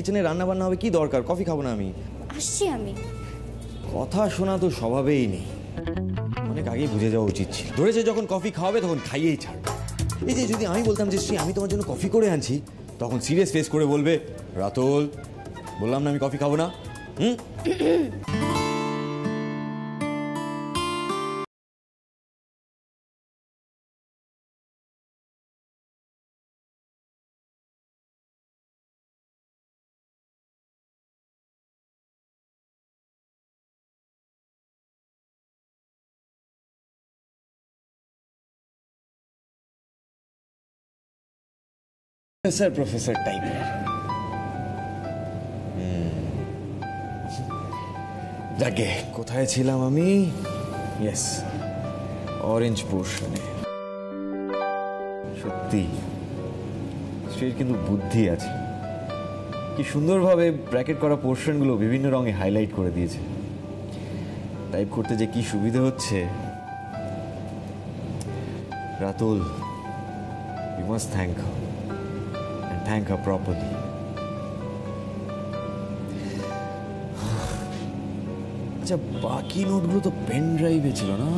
কিচেনে রান্না বান্না হবে, কি দরকার? কফি খাবো না আমি। আসছি আমি। কথা শোনা তো স্বভাবেই নেই, অনেক আগেই বুঝে যাওয়া উচিত ছিল। ধরেছে যখন কফি খাওয়াবে তখন খাইয়েই ছাড়বে। এই যে যদি আমি বলতাম যে শ্রী আমি তোমার জন্য কফি করে আনছি, তখন সিরিয়াস ফেস করে বলবে রাতুল বললাম না আমি কফি খাবো না। প্রফেসর প্রফেসর টাইপের। যাকে কোথায় ছিলাম আমি? ইয়েস, অরেঞ্জ পোর্শনে। সত্যি স্ত্রীর কিন্তু বুদ্ধি আছে, কি সুন্দরভাবে ব্র্যাকেট করা পোর্শনগুলো বিভিন্ন রঙে হাইলাইট করে দিয়েছে। টাইপ করতে যে কি সুবিধা হচ্ছে। Ratul, you must thank her and thank her properly. আচ্ছা, বাকি নোটগুলো তো পেন ড্রাইভে ছিল না?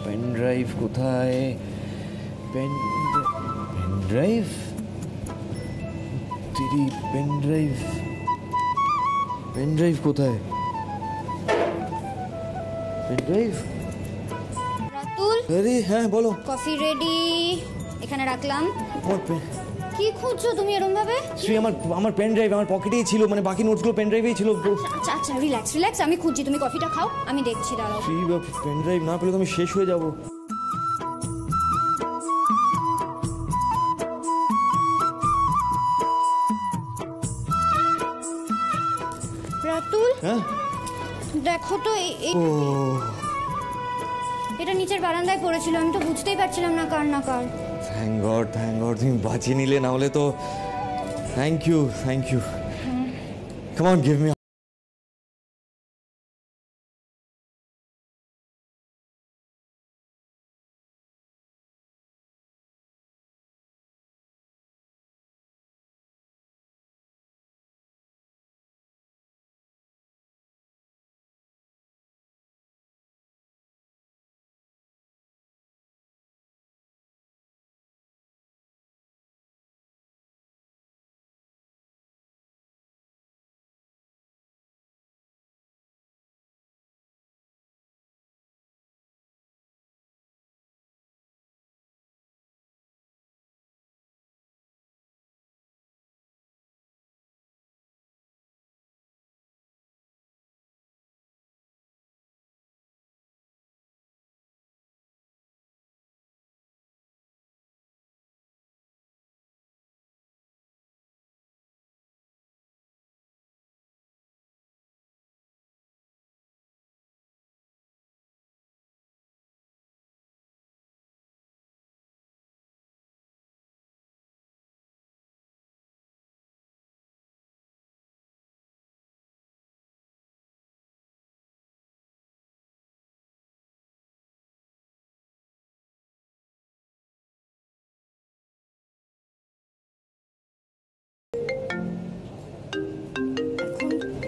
পেন ড্রাইভ কোথায়? পেন ড্রাইভ দিদি, পেন ড্রাইভ কোথায়? Pen drive. রাতুল, আরে হ্যাঁ বলো। কফি রেডি, এখানে রাখলাম। কি খুঁজছো তুমি এরকম ভাবে? শ্রী, আমার পেন ড্রাইভ আমার পকেটেই ছিল, মানে বাকি নোটসগুলো পেন ড্রাইভেই ছিল। আচ্ছা আচ্ছা, রিল্যাক্স, আমি খুঁজছি, তুমি কফিটা খাও, আমি দেখছি। দাঁড়াও। শ্রী, পেন ড্রাইভ না পেলে তো আমি শেষ হয়ে যাব। রাতুল, হ্যাঁ দেখো তো, এটা নিচের বারান্দায় পড়েছিল, আমি তো বুঝতেই পারছিলাম না কার না কার। থ্যাংক গড তুমি বাঁচিয়ে নিলে, না হলে তো। Thank you come on, give me.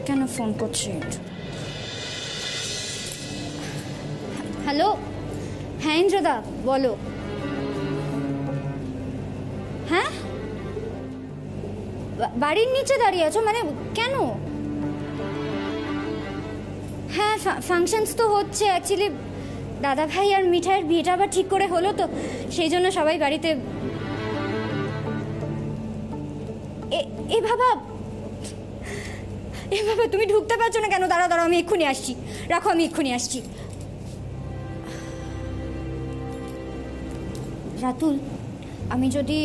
কেন ফোন করছে? হ্যালো, হ্যাঁ ইন্দ্রদা বলো। হ্যাঁ, বাড়ির নিচে দাঁড়িয়ে আছো মানে? কেন? হ্যাঁ, ফাংশনস তো হচ্ছে। অ্যাকচুয়ালি দাদা ভাই আর মিঠাইয়ের বিয়েটা আবার ঠিক করে হলো, তো সেই জন্য সবাই বাড়িতে। এভাবে তুমি ঢুকতে পারছো না কেন? দাঁড়াও, আমি এক্ষুনি আসছি। রাখো, আমি এক্ষুনি আসছি। রাতুল, আমি যদি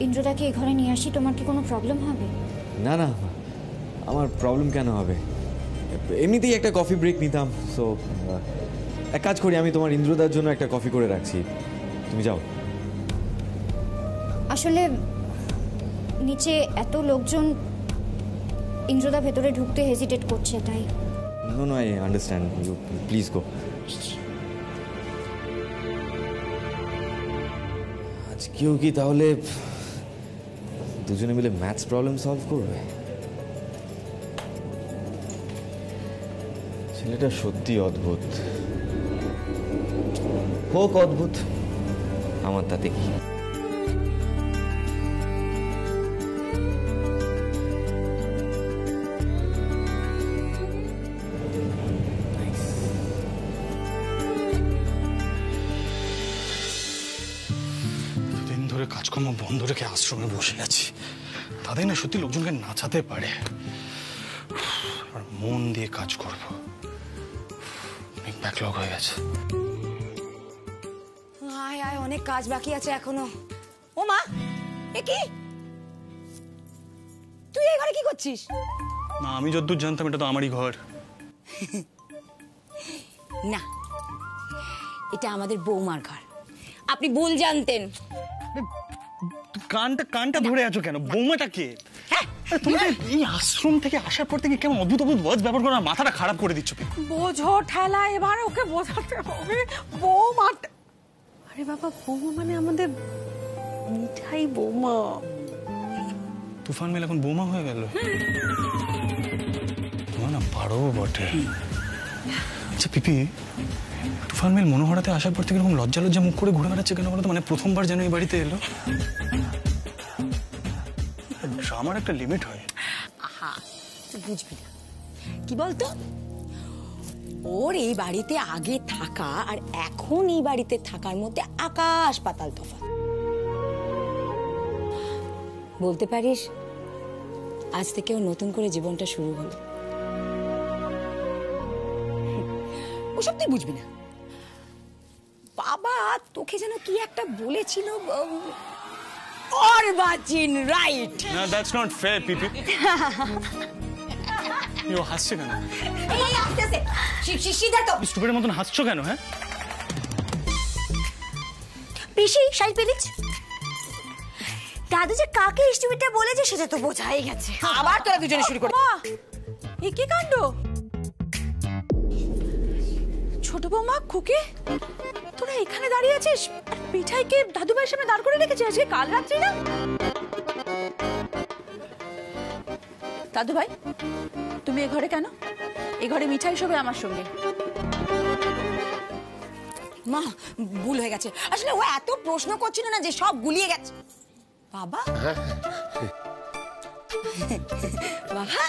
ইন্দ্রদাকে এই ঘরে নিয়ে আসি, তোমার কি কোনো প্রবলেম হবে? না না, আমার প্রবলেম কেন হবে? এমনিতেই একটা কফি ব্রেক নিতাম। সো এক কাজ করি, আমি তোমার ইন্দ্রদার জন্য একটা কফি করে রাখছি, তুমি যাও। আসলে নিচে এত লোকজন, ইন্দ্রদা ভেতরে ঢুকতে হেজিটেট করছে, তাই। No no, I understand, you please go. আজকেও কি তাহলে দুজনে মিলে ম্যাথস প্রবলেম সলভ করবে। ছেলেটা সত্যি অদ্ভুত। হোক অদ্ভুত, আমার তাতে কি। কাজকর্ম বন্ধ রেখে আশ্রমে বসে আছি, তাদের না সত্যি লোকজনকে নাচাতে পারে। আর মন দিয়ে কাজ করব, অনেক ব্যাকলগ হয়ে গেছে। আয় আয়, অনেক কাজ বাকি আছে এখনো। ও মা, এ কি তুই এই ঘরে কি করছিস? না, আমি যতদূর জানতাম এটা তো আমারই ঘর। না, এটা আমাদের বৌমার ঘর। আপনি ভুল জানতেন। কানটা ধরে আছো কেন? বৌমাটা কে? তোমাদের এই আশ্রম থেকে আসার পর থেকে কেমন অদ্ভুত অদ্ভুত ওয়ার্ড ব্যবহার করে মাথাটা খারাপ করে দিচ্ছ। বোঝো ঠেলা, এবার ওকে বোঝাতে হবে। বৌমা, আরে বাবা, বৌমা মানে আমাদের মিঠাই বৌমা। তুফান মেল এখন বৌমা হয়ে গেল। তোমার না পারো বটে। আচ্ছা পিপি, তুফান মেল মনোহরাতে আসার পর থেকে এরকম লজ্জা লজ্জা মুখ করে ঘুরে বেড়াচ্ছে কেন বলতো? মানে প্রথমবার যেন এই বাড়িতে এলো। ড্রামার একটা লিমিট হয়। আহা, তুই বুঝবি না। কি বলতো, ওর এই বাড়িতে আগে থাকা আর এখন এই বাড়িতে থাকার মধ্যে আকাশ পাতাল তফাৎ। বলতে পারিস আজ থেকে ওর নতুন করে জীবনটা শুরু হলো। ওসব তুই বুঝবি না। বাবা তোকে যেন কি একটা বলেছিল, অর্বাচীন, রাইট? না, দ্যাটস নট ফেয়ার পিপি। ও হাসছে কেন? এই আস্তে আস্তে, সিদ্ধার্থ স্টুপিডের মতন হাসছো কেন? হ্যাঁ পিসি, শাড়ি পেলিছ। দাদু যে কাকে স্টুপিডটা বলেছে সেটা তো বোঝাই গেছে। আবার তোরা দুজনে শুরু করে। এ কি কাণ্ড! ছোট বৌমা, খুকি, তোরা এখানে দাঁড়িয়ে আছিস আর পিঠাইকে দাদু ভাইয়ের সামনে দাঁড় করে রেখেছিস আজকে কাল রাত্রি না? দাদু ভাই, তুমি এ ঘরে কেন? এ ঘরে মিঠাই সবে আমার সঙ্গে। মা, ভুল হয়ে গেছে। আসলে ও এত প্রশ্ন করছিল না যে সব গুলিয়ে গেছে। বাবা, বাবা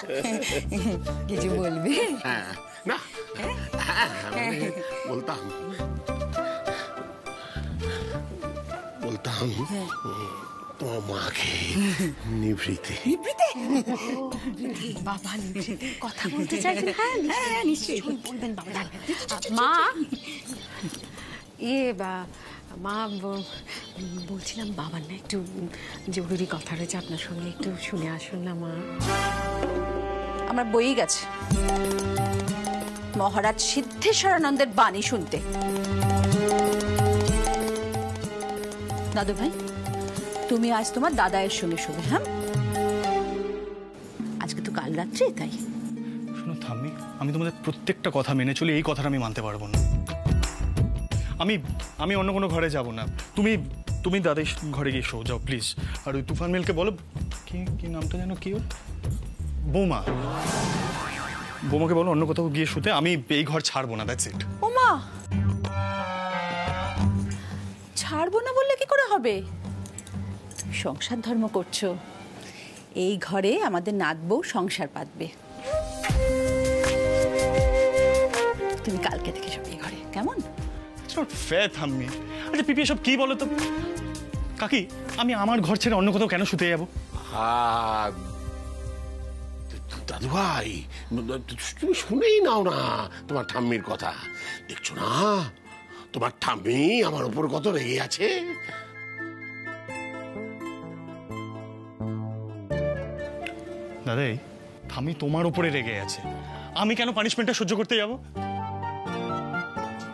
কিছু বলবে? না, বলতাম তোমার মাকে নিভৃতে। বাবা কথা বলতে চাইছেন? হ্যাঁ নিশ্চয়ই বলবেন বাবা। মা, মা বলছিলাম বাবার না একটু জরুরি কথা রয়েছে আপনার সঙ্গে, একটু শুনে আসুন না মা। আমার বই গেছে মহারাজ সিদ্ধেশ্বরানন্দের বাণী শুনতে। দাদু ভাই, তুমি আজ তোমার দাদায়ের সঙ্গে শুবে। হ্যাঁ, আজকে তো কাল রাত্রে, তাই। শোনো থাম্মি, আমি তোমাদের প্রত্যেকটা কথা মেনে চলি, এই কথাটা আমি মানতে পারবো না। আমি অন্য কোনো ঘরে যাব না। তুমি দাদাই ঘরে গিয়ে শো যাও প্লিজ। আর ওই তুফান মিলকে বলো, কি নামটা যেন, কি বৌমাকে বলো অন্য কোথাও গিয়ে শুতে। আমি এই ঘর ছাড়বো না, দ্যাটস ইট। ও মা, ছাড়বো না বললে কি করে হবে? তুমি সংসার ধর্ম করছো, এই ঘরে আমাদের নাত বউ সংসার পাতবে। তুমি কালকে থেকে সব এই ঘরে, কেমন? ইটস নট ফেয়ার থাম্মি। আচ্ছা পিপি, এসব কি বলো তো? কাকি, আমি আমার ঘর ছেড়ে অন্য কোথাও কেন শুতে যাবো? দাদু ভাই, তুমি শুনেই নাও না তোমার ঠাম্মির কথা। দেখছো না তোমার ঠাম্মি আমার উপর কত রেগে আছে। দাদাই, থাম্মি তোমার উপরে রেগে আছে, আমি কেন পানিশমেন্টটা সহ্য করতে যাব?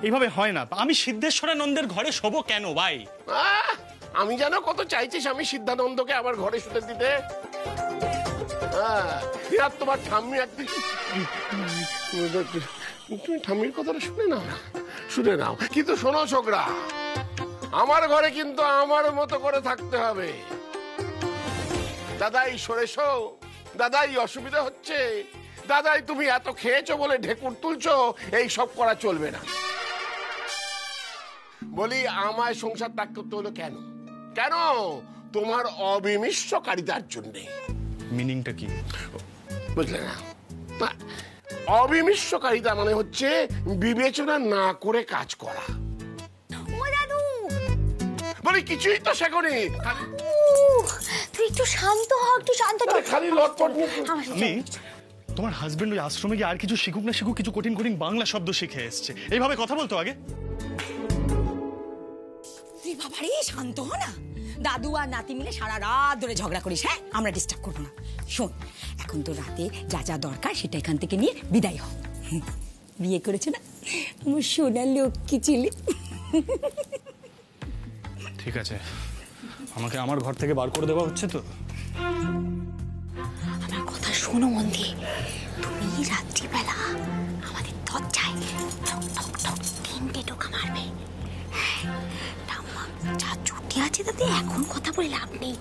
এইভাবে হয় না। আমি সিদ্ধেশ্বরানন্দের ঘরে শোবো কেন ভাই? আমি জানো কত চাইছিস আমি সিদ্ধানন্দকে আমার ঘরে শুতে দিতে। আর তোমার ঠাম্মি একদিন, তুমি ঠাম্মির কথাটা শুনে নাও। কিন্তু শোনো ছোকরা, আমার ঘরে কিন্তু আমার মতো করে থাকতে হবে। দাদাই সরেছো, দাদাই অসুবিধা হচ্ছে, দাদাই তুমি এত খেয়েছো বলে ঢেকুর তুলছো, এই সব করা চলবে না। বলি আমায় সংসার ত্যাগ করতে হলো কেন? কেন? তোমার অবিমিশ্রকারিতার জন্যে। মিনিংটা কি বুঝলে না? অবিমিশ্রকারিতা মানে হচ্ছে বিবেচনা না করে কাজ করা। বলি কিছুই তো শেখনি, তুই একটু শান্ত হ, একটু শান্ত হ। খালি লটপট। আমি তোমার হাজবেন্ড ওই আশ্রমে গিয়ে আর কিছু শিখুক না শিখুক, কিছু কঠিন কঠিন বাংলা শব্দ শিখে এসছে। এইভাবে কথা বলতো আগে? তুই বাবারে শান্ত হ না। দাদু আর নাতি মিলে সারা রাত ধরে ঝগড়া করিস। হ্যাঁ, আমরা ডিস্টার্ব করবো না। শোন, এখন তো রাতে যা যা দরকার সেটা এখান থেকে নিয়ে বিদায় হ। বিয়ে করেছে না আমার সোনার লক্ষ্মী ছেলে। ঠিক আছে, আমাকে আমার ঘর থেকে বার করে দেওয়া হচ্ছে তো? আমার কথা শোনো মন দিয়ে। তুমি রাত্রিবেলা আমাদের দরজায় ঠক ঠক ঠক 3টে টোকা মারবে। ঠাম্মা যা ছুটি আছে তাতে এখন কথা বলে লাভ নেই।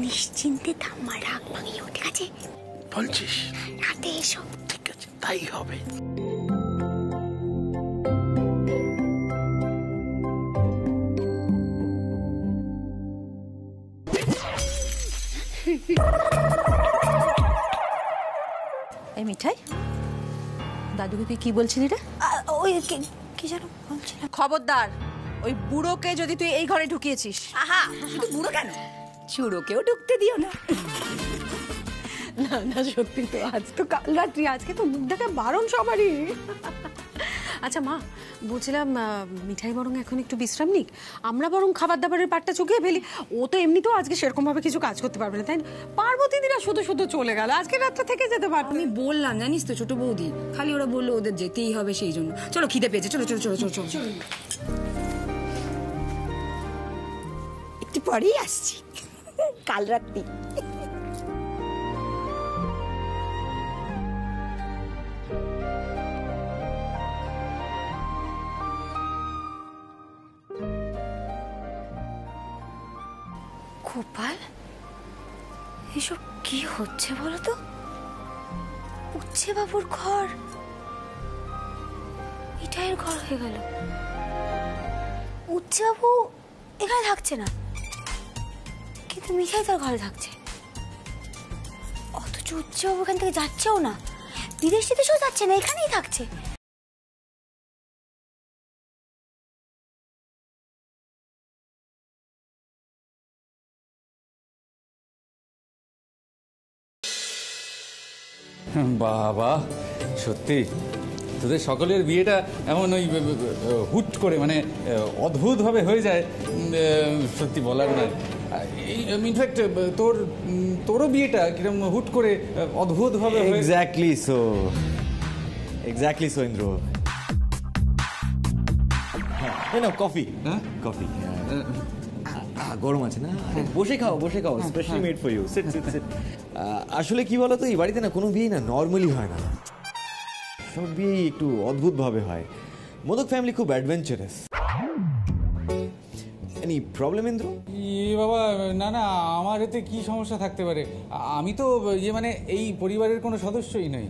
নিশ্চিন্তে ঠাম্মা রাগ ভাঙিও, ঠিক আছে? বলছিস? রাতে এসো। ঠিক আছে, তাই হবে। এই মিঠাই, দাদুকে তুই কি বলছিলি রে? ওই কি যেন বলছিলাম। খবরদার, ওই বুড়োকে যদি তুই এই ঘরে ঢুকিয়েছিস। আহা, শুধু বুড়ো কেন, চুড়োকেও ঢুকতে দিও না। না না, সত্যি তো, আজ তো কাল রাত্রি, আজকে তো মুখ দেখা বারণ সবারই। আচ্ছা মা, বলছিলাম মিঠাই বরং এখন একটু বিশ্রাম নিক, আমরা বরং খাবার দাবারের পাটটা চুকিয়ে ফেলি। ও তো এমনিতেও আজকে সেরকম ভাবে কিছু কাজ করতে পারবে না, তাই না? পার্বতী দিরা শুধু শুধু চলে গেল, আজকে রাতটা থেকে যেতে পারবে। আমি বললাম জানিস তো ছোট বৌদি, খালি ওরা বললো ওদের যেতেই হবে সেই জন্য। চলো, খিদে পেয়েছে, চলো চলো চলো চলো চলো। একটু পরেই আসছি, কাল রাত্রি। গোপাল, এসব কি হচ্ছে বলো তো? উচ্ছে বাবুর ঘর মিঠাইয়ের ঘর হয়ে গেল। উচ্ছে বাবু এখানে থাকছে না, কিন্তু মিঠাই তার ঘরে থাকছে। অথচ উচ্ছে বাবু এখান থেকে যাচ্ছেও না, বিদেশ টিদেশেও যাচ্ছে না, এখানেই থাকছে। বাবা, সত্যি তোদের সকলের বিয়েটা এমন ওই হুট করে, মানে অদ্ভুতভাবে হয়ে যায়, সত্যি বলার নয়। ইনফ্যাক্ট তোরও বিয়েটা কিরকম হুট করে অদ্ভুতভাবে। Exactly so, exactly so Indra. হ্যাঁ, না কফি। হ্যাঁ, কফি গরম আছে না? বসে খাও, বসে খাও, specially made for you. Sit sit sit. আসলে কি বলতো, এই বাড়িতে না কোনো বিয়ে না নর্মালি হয় না, সব বিয়ে একটু অদ্ভুত ভাবে হয়। মোদক ফ্যামিলি খুব অ্যাডভেঞ্চারাস। Any problem Indra? বাবা না না, আমার এতে কি সমস্যা থাকতে পারে? আমি তো মানে এই পরিবারের কোনো সদস্যই নই।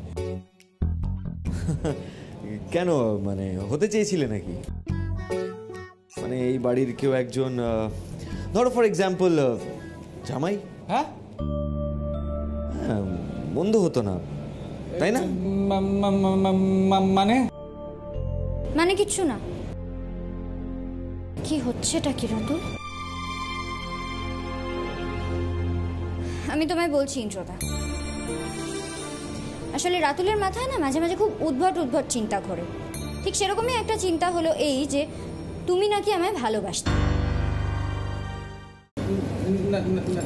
কেন, মানে হতে চেয়েছিলে নাকি? মানে এই বাড়ির কেউ একজন, ধরো ফর এক্সাম্পল জামাই। হ্যাঁ, মন্দ হতো না, তাই না? মানে মানে কিচ্ছু না। কি হচ্ছেটা কি রতন? আমি তোমায় বলছি ইন্দ্রদা, আসলে রাতুলের মাথায় না মাঝে মাঝে খুব উদ্ভট উদ্ভট চিন্তা ঘোরে। ঠিক সেরকমই একটা চিন্তা হলো এই যে তুমি নাকি আমায় ভালোবাসতে।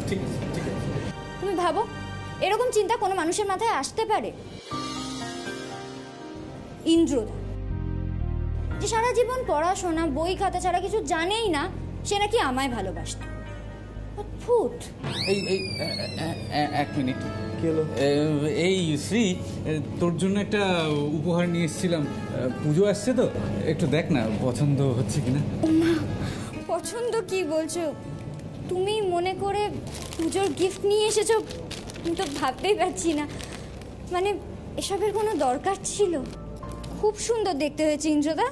ঠিক আছে। তুমি ভাবো, এরকম চিন্তা কোনো মানুষের মাথায় আসতে পারে? ইন্দ্রদা, যে সারা জীবন পড়াশোনা বই খাতা ছাড়া কিছু জানেই না, সে নাকি আমায় ভালোবাসত। অদ্ভুত। এই এক মিনিট। কি হলো? এই শ্রী, তোর জন্য একটা উপহার নিয়ে এসেছিলাম। পুজো আসছে তো, একটু দেখ না পছন্দ হচ্ছে কিনা। পছন্দ কি বলছো? তুমি মনে করে পুজোর গিফট নিয়ে এসেছো, আমি তো ভাবতেই পারছি না। মানে এসবের কোনো দরকার ছিল? খুব সুন্দর দেখতে হয়েছে ইন্দ্রদা,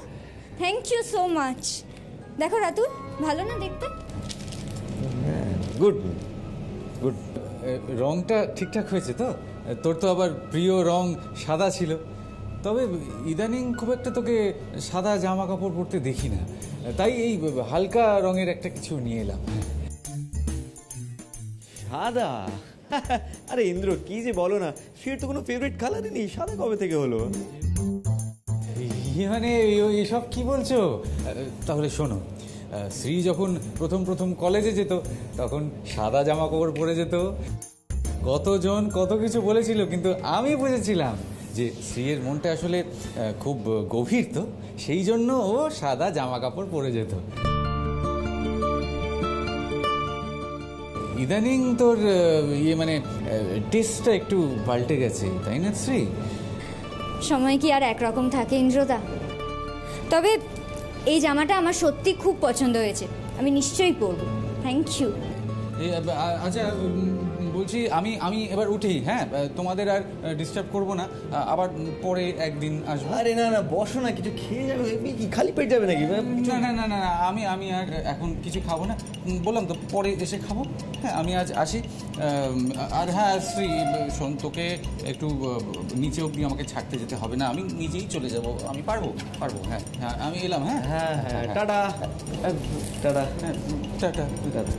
থ্যাংক ইউ সো মাচ। দেখো রাতুল, ভালো না দেখতে? Good good. রংটা ঠিকঠাক হয়েছে তো? তোর তো আবার প্রিয় রং সাদা ছিল, তবে ইদানিং খুব একটা তোকে সাদা জামা কাপড় পরতে দেখি না, তাই এই হালকা রঙের একটা কিছু নিয়ে এলাম। সাদা? আরে ইন্দ্র, কি যে বলো না, শ্রীর তো কোনো ফেভারিট কালারই নেই, সাদা কবে থেকে হলো? মানে এসব কি বলছো? তাহলে শোনো, শ্রী যখন প্রথম কলেজে যেত তখন সাদা জামা কাপড় পরে যেত, কতজন কত কিছু বলেছিল, কিন্তু আমি বুঝেছিলাম যে শ্রীয়ের মনটা আসলে খুব গভীর, তো সেই জন্য ও সাদা জামা কাপড় পরে যেত। ইদানিং তোর মানে টেস্টটা একটু পাল্টে গেছে, তাই না শ্রী? সময় কি আর একরকম থাকে ইন্দ্রদা? তবে এই জামাটা আমার সত্যি খুব পছন্দ হয়েছে, আমি নিশ্চয়ই পরবো। Thank you. আচ্ছা বলছি, আমি এবার উঠি, হ্যাঁ? তোমাদের আর ডিস্টার্ব করবো না, আবার পরে একদিন আসবো। আরে না না, বসো না, কিছু খেয়ে যাবে। এমনি কি খালি পেট যাবে নাকি? না না না না, আমি আর এখন কিছু খাবো না, বললাম তো পরে এসে খাবো। হ্যাঁ, আমি আজ আসি। আর হ্যাঁ শ্রী, শোন, তোকে একটু নিচে অবধি আমাকে ছাড়তে যেতে হবে না, আমি নিজেই চলে যাব, আমি পারবো। হ্যাঁ হ্যাঁ, আমি এলাম। হ্যাঁ হ্যাঁ হ্যাঁ, টাটা টাটা। হ্যাঁ, টাটা টাটা।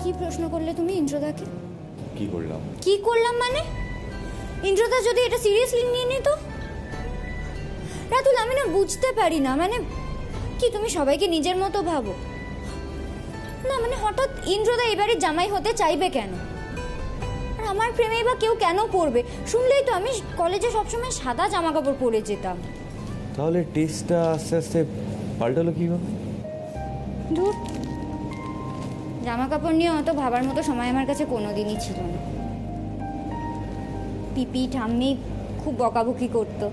কি প্রশ্ন করলে তুমি ইন্দ্রদাকে? কি করলাম? কি করলাম মানে? ইন্দ্রদা যদি এটা সিরিয়াসলি নিয়ে নিত? রাতুল, আমি না বুঝতে পারি না, মানে কি তুমি সবাইকে নিজের মতো ভাবো না? মানে হঠাৎ ইন্দ্রদা এবারে জামাই হতে চাইবে কেন? আর আমার প্রেমে বা কেউ কেন পড়বে? শুনলেই তো আমি কলেজে সবসময় সাদা জামা কাপড় পরে যেতাম। তাহলে টেস্টটা আস্তে আস্তে পাল্টালো কিভাবে? ধুর, জামা কাপড় নিয়ে অত ভাবার মতো সময় আমার কাছে কোনোদিনই ছিল না। পিপি ঠাম্মি খুব বকাবকি করতো,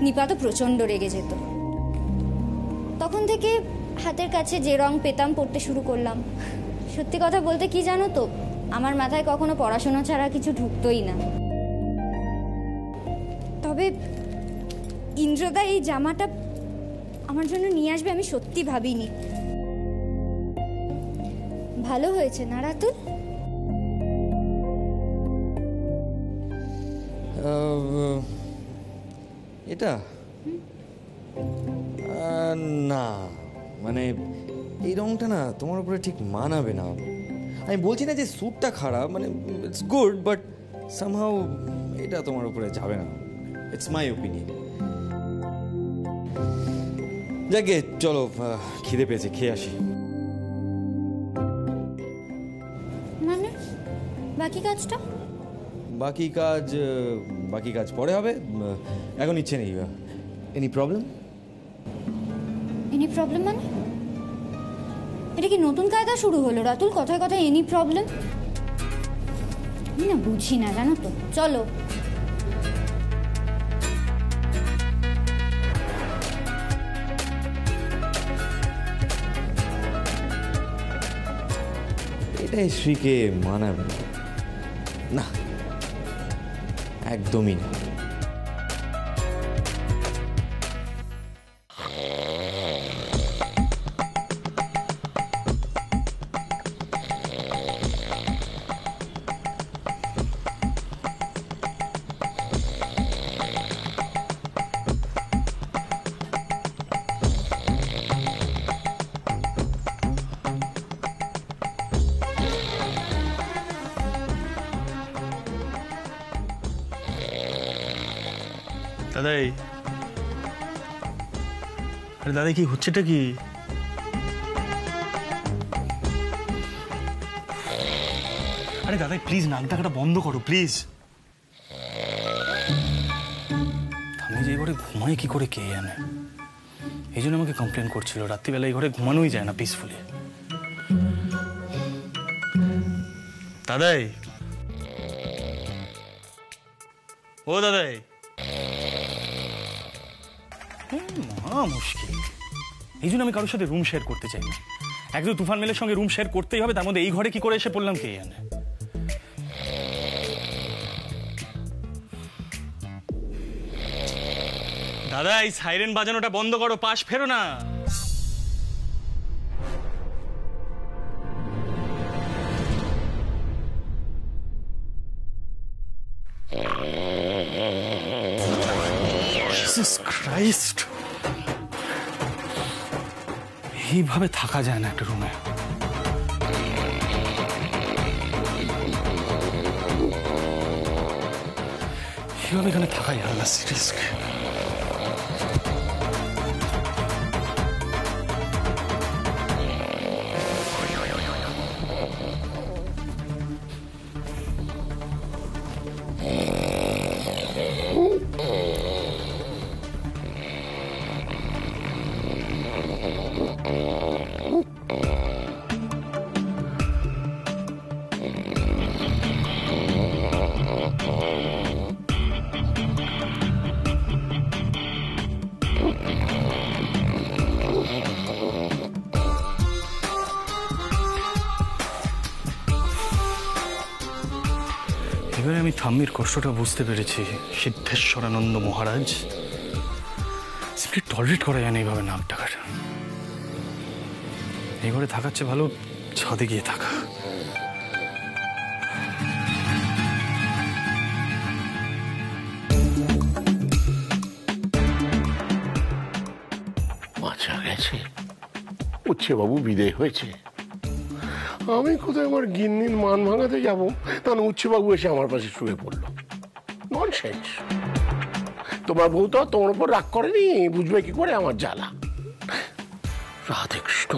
নিপা তো প্রচণ্ড রেগে যেত। তখন থেকে হাতের কাছে যে রং পেতাম পড়তে শুরু করলাম। সত্যি কথা বলতে কি জানো তো, আমার মাথায় কখনো পড়াশোনা ছাড়া কিছু ঢুকতোই না। তবে ইন্দ্রদা এই জামাটা আমার জন্য নিয়ে আসবে আমি সত্যি ভাবিনি। ভালো হয়েছে না রাতুল? এটা না, মানে এই রংটা না তোমার উপরে ঠিক মানাবে না। আমি বলছি না যে স্যুটটা খারাপ, মানে ইটস গুড, বাট সামহাউ এটা তোমার উপরে যাবে না। It's my opinion. যাকে চলো, খিদে পেয়েছে, খেয়ে আসি। মানে বাকি কাজটা? বাকি কাজ পরে হবে, এখন ইচ্ছে নেই। Any problem? এনি প্রবলেম মানে? এটা কি নতুন কায়দা শুরু হলো রাতুল? কথায় কথায় এনি প্রবলেম? আমি না বুঝি না, জানো তো। চলো। এটাই শ্রীকে মানাবে না, একদমই না। দাদাই, আরে দাদাই, কি হচ্ছেটা কি? আরে দাদাই প্লিজ, নাক ডাকাটা বন্ধ করো প্লিজ। আমি যে ঘরে ঘুমাই কি করে কে জানে, এই জন্য আমাকে কমপ্লেন করছিল রাত্রিবেলা এই ঘরে ঘুমানোই যায় না পিসফুলি। দাদাই, ও দাদাই, মহা মুশকিল। এই জন্য আমি কারোর সাথে রুম শেয়ার করতে চাই না। একদম তুফান মেলের সঙ্গে রুম শেয়ার করতেই হবে, তার মধ্যে এই ঘরে কি করে এসে পড়লাম কে জানে। দাদা, এই সাইরেন বাজানোটা বন্ধ করো, পাশ ফেরো না। জিসাস ক্রাইস্ট, এইভাবে থাকা যায় না একটা রুমে। এইভাবে এখানে থাকা যায় না, সিরিয়াসলি। এবারে আমি ঠাম্মির কষ্টটা বুঝতে পেরেছি। সিদ্ধেশ্বরানন্দ মহারাজ সিম্পলি টলারেট করা যায় না এইভাবে নাক ডাকাটা। এই ঘরে থাকার চেয়ে ভালো ছাদে গিয়ে থাকা। বাঁচা গেছে, উচ্ছেবাবু বিদায় হয়েছে। আমি কোথায় আমার গিন্নির মান ভাঙাতে যাবো, তাহলে উচ্ছেবাবু এসে আমার পাশে শুয়ে পড়লো। ননসেন্স। তোমার বউ তো তোমার উপর রাগ করেনি, বুঝবে কি করে আমার জ্বালা। রাধে কৃষ্ণ।